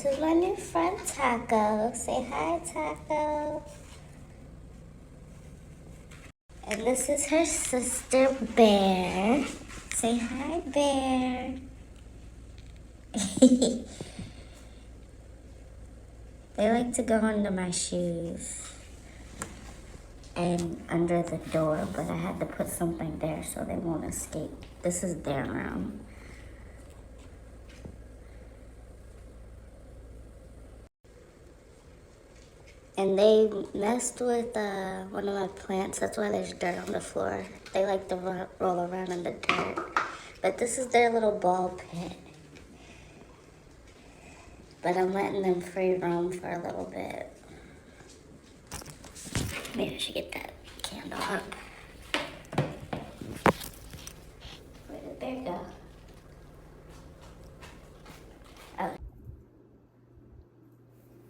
This is my new friend, Taco. Say hi, Taco. And this is her sister, Bear. Say hi, Bear. They like to go under my shoes and under the door, but I had to put something there so they won't escape. This is their room. And they messed with one of my plants. That's why there's dirt on the floor. They like to roll around in the dirt. But this is their little ball pit. But I'm letting them free roam for a little bit. Maybe I should get that candle up. Where did Bear go? Oh.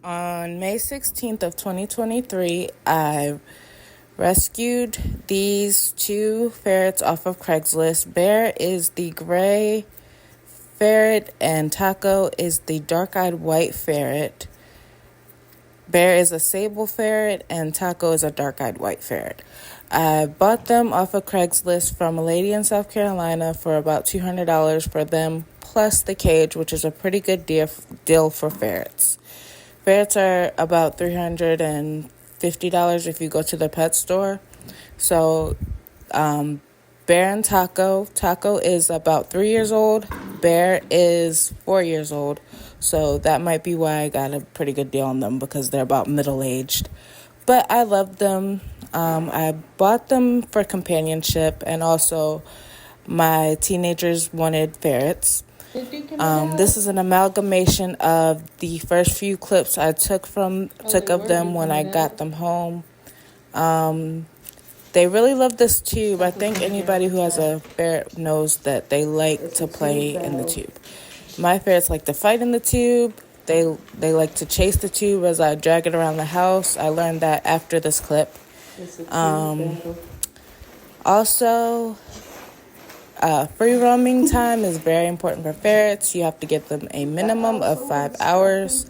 On May 16th of 2023, I rescued these two ferrets off of Craigslist. Bear is the gray ferret and Taco is the dark-eyed white ferret. Bear is a sable ferret and Taco is a dark-eyed white ferret. I bought them off of Craigslist from a lady in South Carolina for about $200 for them, plus the cage, which is a pretty good deal for ferrets. Ferrets are about $350 if you go to the pet store. So, Bear and Taco. Taco is about 3 years old. Bear is 4 years old. So that might be why I got a pretty good deal on them, because they're about middle-aged. But I love them. I bought them for companionship, and also my teenagers wanted ferrets. This is an amalgamation of the first few clips I took of them when I got them home. They really love this tube. I think anybody who has a ferret knows that they like to play in the tube. My ferrets like to fight in the tube. They like to chase the tube as I drag it around the house. I learned that after this clip. Also, free roaming time is very important for ferrets. You have to give them a minimum of 5 hours.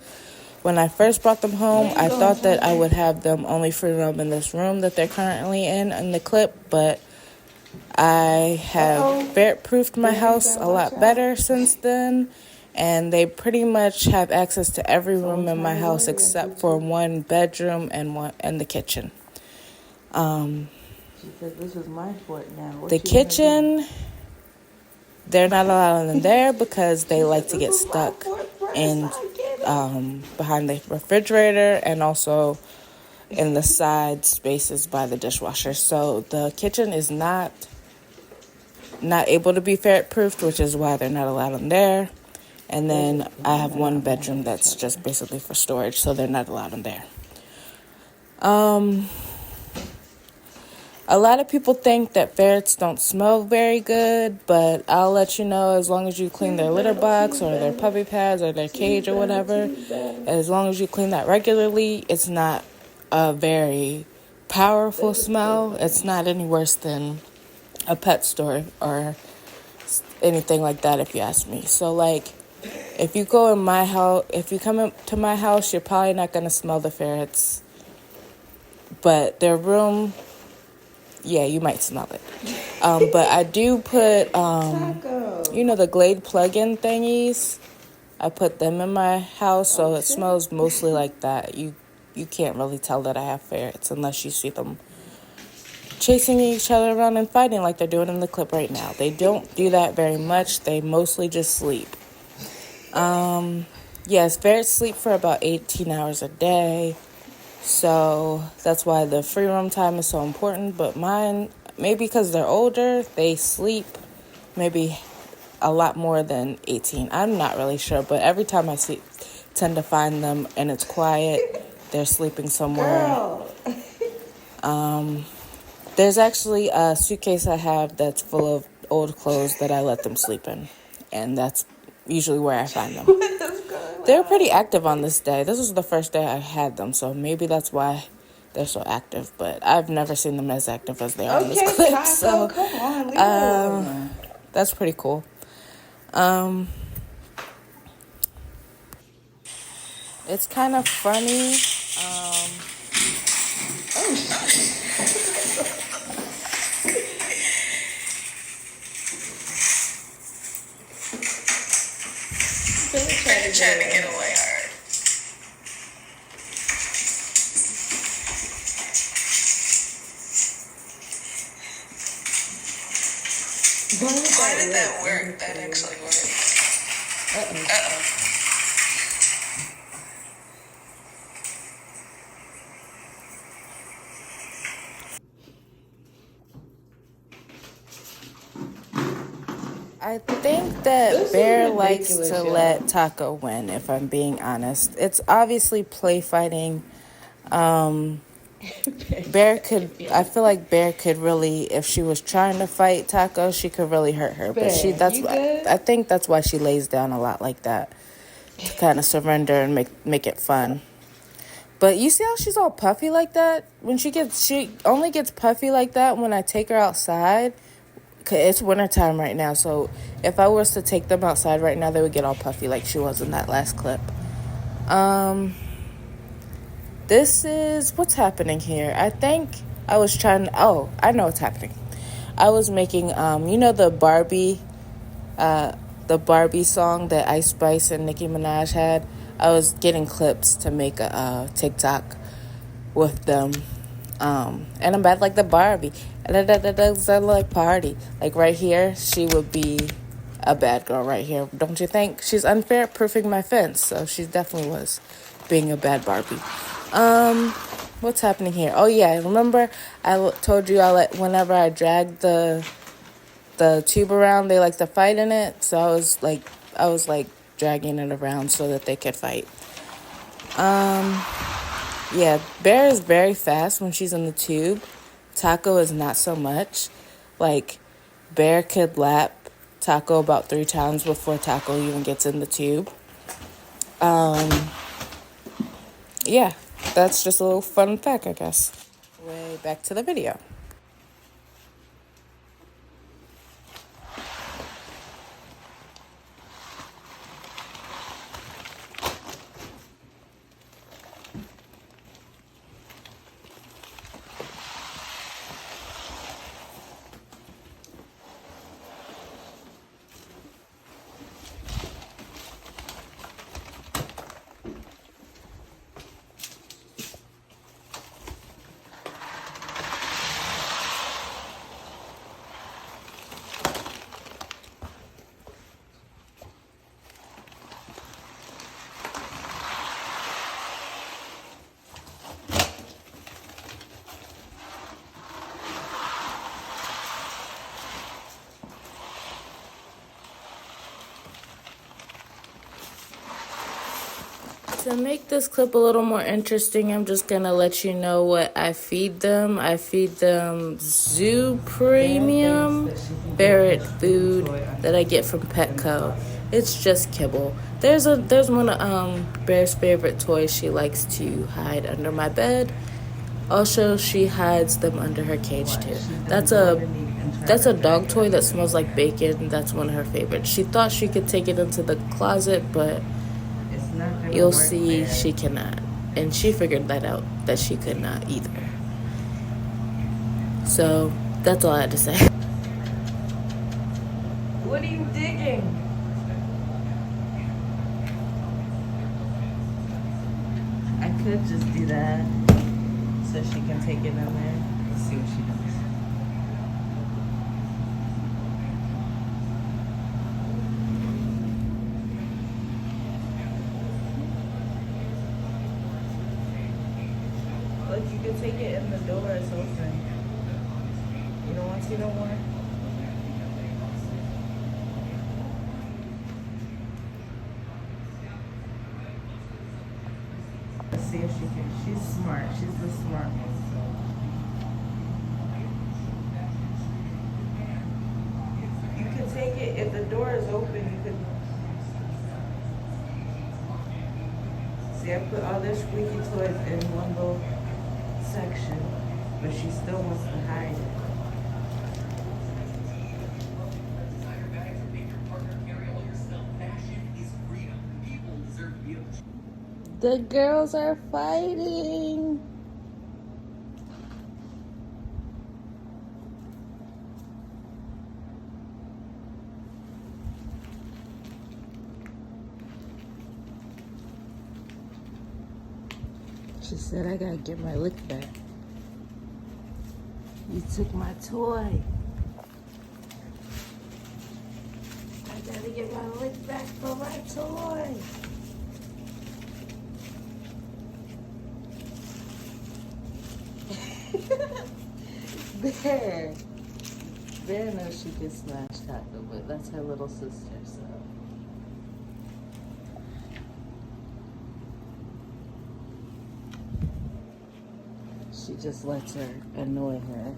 When I first brought them home, I thought that I would have them only free roam in this room that they're currently in the clip, but I have ferret-proofed my house a lot better since then, and they pretty much have access to every room in my house except for one bedroom and the kitchen. She said, "This is my fort now." The kitchen, they're not allowed in there because they like to get stuck in behind the refrigerator and also in the side spaces by the dishwasher. So the kitchen is not able to be ferret proofed, which is why they're not allowed in there. And then I have one bedroom that's just basically for storage, so they're not allowed in there. A lot of people think that ferrets don't smell very good, but I'll let you know, as long as you clean their litter box or their puppy pads or their cage or whatever, as long as you clean that regularly, it's not a very powerful smell. It's not any worse than a pet store or anything like that, if you ask me. So, like, if you go in my house, if you come into my house, you're probably not going to smell the ferrets. But their room, yeah, you might smell it. But I do put, the Glade plug-in thingies. I put them in my house, so it smells mostly like that. You can't really tell that I have ferrets unless you see them chasing each other around and fighting like they're doing in the clip right now. They don't do that very much. They mostly just sleep. Yes, ferrets sleep for about 18 hours a day. So that's why the free roam time is so important. But mine, maybe because they're older, they sleep maybe a lot more than 18. I'm not really sure, but every time I tend to find them and it's quiet, they're sleeping somewhere. There's actually a suitcase I have that's full of old clothes that I let them sleep in, and that's usually where I find them. They're pretty active on this day. This was the first day I had them, so maybe that's why they're so active. But I've never seen them as active as they are in this clip. Taco, so come on, that's pretty cool. It's kind of funny. They're trying to get away hard. Why did that work? That actually worked. Uh-oh. I think that Bear likes to let Taco win, if I'm being honest. It's obviously play fighting. I feel like Bear could really, if she was trying to fight Taco, she could really hurt her. But I think that's why she lays down a lot like that, to kind of surrender and make it fun. But you see how she's all puffy like that? She only gets puffy like that when I take her outside. It's wintertime right now, so if I was to take them outside right now, they would get all puffy like she was in that last clip. This is what's happening here. I think I was I know what's happening. I was making, the Barbie song that Ice Spice and Nicki Minaj had. I was getting clips to make a TikTok with them. And I'm bad like the Barbie. I like party. Like right here, she would be a bad girl right here. Don't you think? She's unfair at proofing my fence. So she definitely was being a bad Barbie. What's happening here? Oh yeah, remember I told you whenever I dragged the tube around, they like to fight in it. So I was like dragging it around so that they could fight. Yeah, Bear is very fast when she's in the tube. Taco is not so much. Like, Bear could lap Taco about 3 times before Taco even gets in the tube. Yeah, that's just a little fun fact, I guess. Way back to the video. To make this clip a little more interesting, I'm just going to let you know what I feed them. I feed them Zoo Premium ferret food that I get from Petco. It's just kibble. There's one of Bear's favorite toys she likes to hide under my bed. Also, she hides them under her cage too. That's a dog toy that smells like bacon. That's one of her favorites. She thought she could take it into the closet, but you'll see she cannot. And she figured that out, that she could not either. So, that's all I had to say. What are you digging? I could just do that so she can take it in there. Let's see what she does. Look, you can take it in the door, it's open. You don't want to no more? Let's see if she can. She's smart. She's the smart one. You can take it, if the door is open, you could. See, I put all their squeaky toys in one little section, but she still wants to hide it. The girls are fighting. She said, I gotta get my lick back. You took my toy. I gotta get my lick back for my toy. Bear. Bear knows she gets smashed taco, but that's her little sister, so. She just lets her annoy her.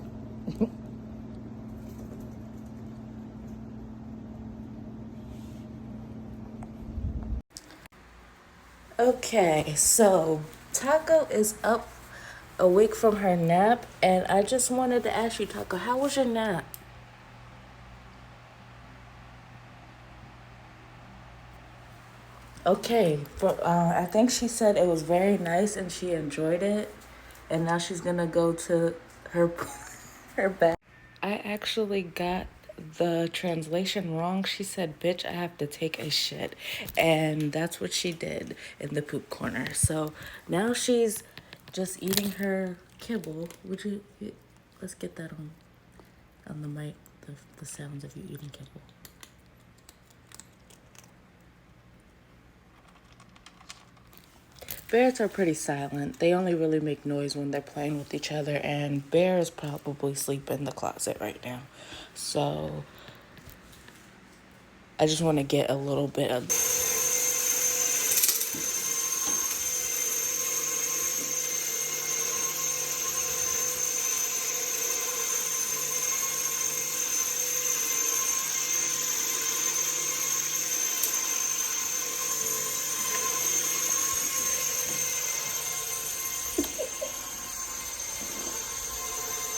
Okay, so Taco is up awake from her nap, and I just wanted to ask you, Taco, how was your nap? Okay, I think she said it was very nice and she enjoyed it, and now she's gonna go to her her bed. I actually got the translation wrong. She said, "Bitch, I have to take a shit," and that's what she did in the poop corner. So now she's just eating her kibble. Would you? Let's get that on the mic. The sounds of you eating kibble. Bears are pretty silent. They only really make noise when they're playing with each other, and Bear is probably asleep in the closet right now. So I just want to get a little bit of...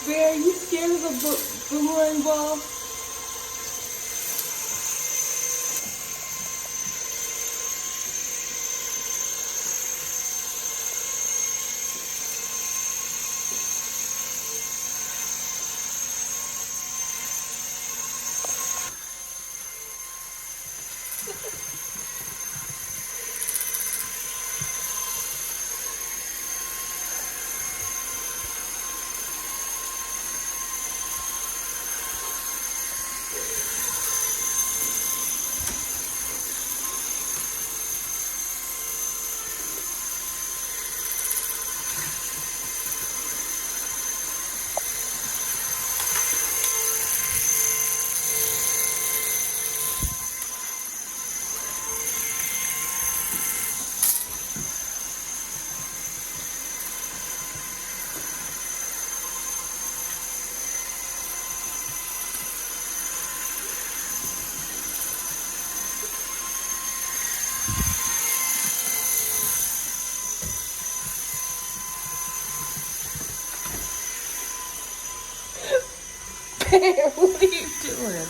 Bear, you scared of a boomerang ball? Bear, what are you doing?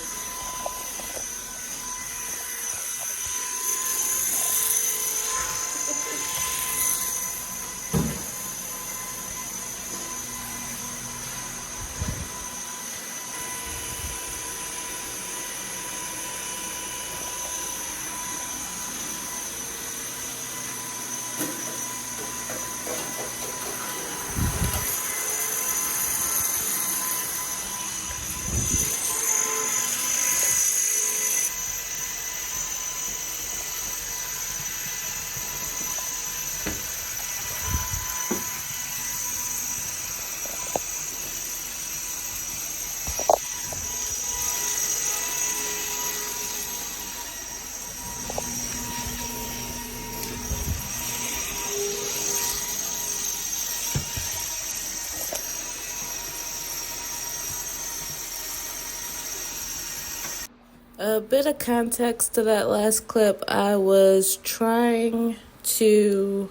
A bit of context to that last clip. I was trying to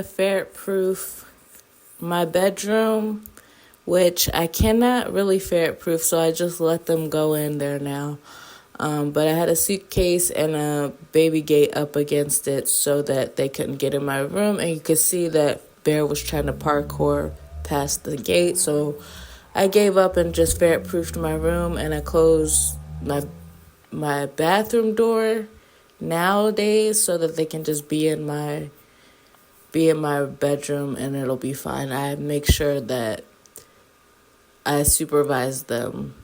ferret proof my bedroom, which I cannot really ferret proof, so I just let them go in there now. But I had a suitcase and a baby gate up against it so that they couldn't get in my room. And you could see that Bear was trying to parkour past the gate. So I gave up and just ferret-proofed my room, and I closed my bathroom door nowadays so that they can just be in my bedroom and it'll be fine. I make sure that I supervise them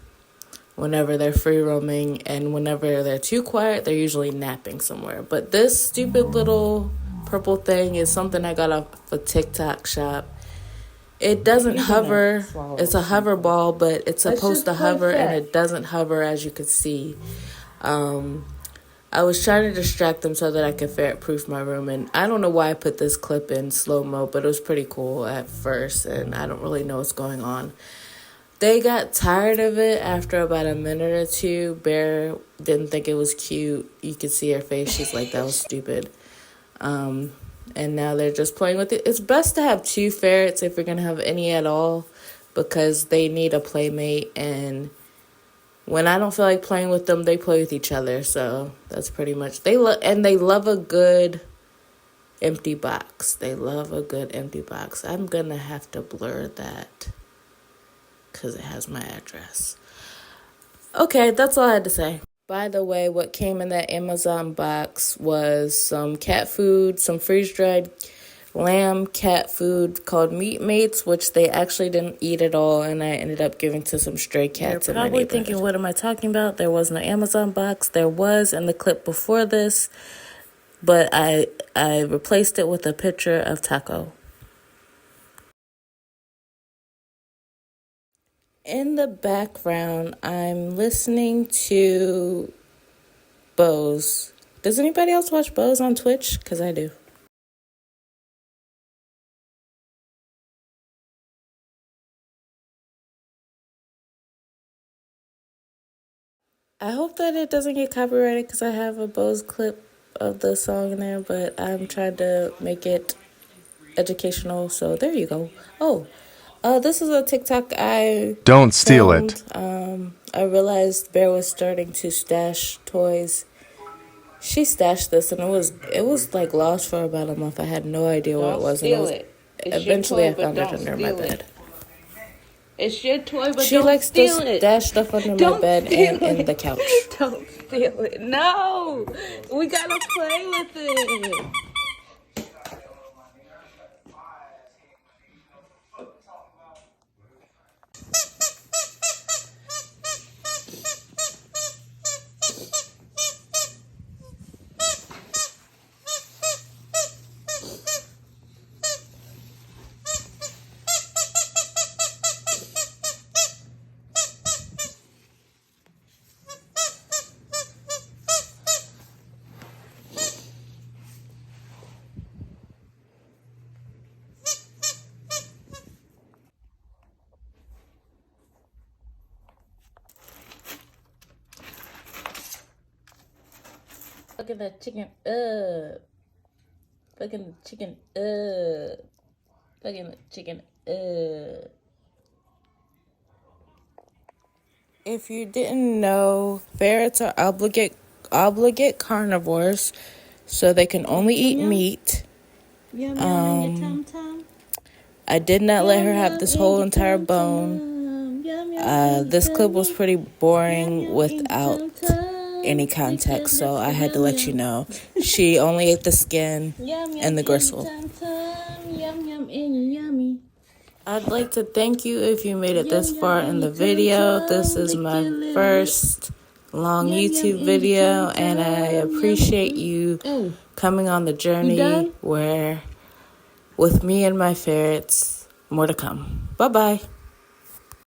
whenever they're free roaming, and whenever they're too quiet, they're usually napping somewhere. But this stupid little purple thing is something I got off a TikTok shop. It doesn't hover. It's a hover ball, but it's supposed to hover, and it doesn't hover, as you can see. I was trying to distract them so that I could ferret-proof my room, and I don't know why I put this clip in slow-mo, but it was pretty cool at first, and I don't really know what's going on. They got tired of it after about a minute or two. Bear didn't think it was cute. You could see her face. She's like, that was stupid. And now they're just playing with it. It's best to have 2 ferrets if you're going to have any at all, because they need a playmate, and when I don't feel like playing with them, they play with each other. So that's pretty much. They love a good empty box. They love a good empty box. I'm going to have to blur that because it has my address. Okay, that's all I had to say. By the way, what came in that Amazon box was some cat food, some freeze-dried lamb cat food called Meat Mates, which they actually didn't eat at all, and I ended up giving to some stray cats. You're probably thinking, what am I talking about? There was no Amazon box. There was in the clip before this, but I replaced it with a picture of Taco. In the background, I'm listening to Bose. Does anybody else watch Bose on Twitch? Because I do. I hope that it doesn't get copyrighted because I have a Bose clip of the song in there, but I'm trying to make it educational, so there you go. This is a TikTok I Don't steal it. I realized Bear was starting to stash toys. She stashed this, and it was like lost for about a month. I had no idea where it was. Eventually, I found it under my bed. It's your toy, but she likes to stash stuff under my bed and in the couch. Don't steal it. No, we gotta play with it. Fucking that chicken up. Fucking the chicken up. Fucking the chicken up. If you didn't know, ferrets are obligate carnivores, so they can only eat meat. I did not let her have this whole entire bone. This clip was pretty boring without any context, so I had to let you know. She only ate the skin and the gristle. I'd like to thank you if you made it this far in the video. This is my first long YouTube video, and I appreciate you coming on the journey where with me and my ferrets, more to come. Bye-bye.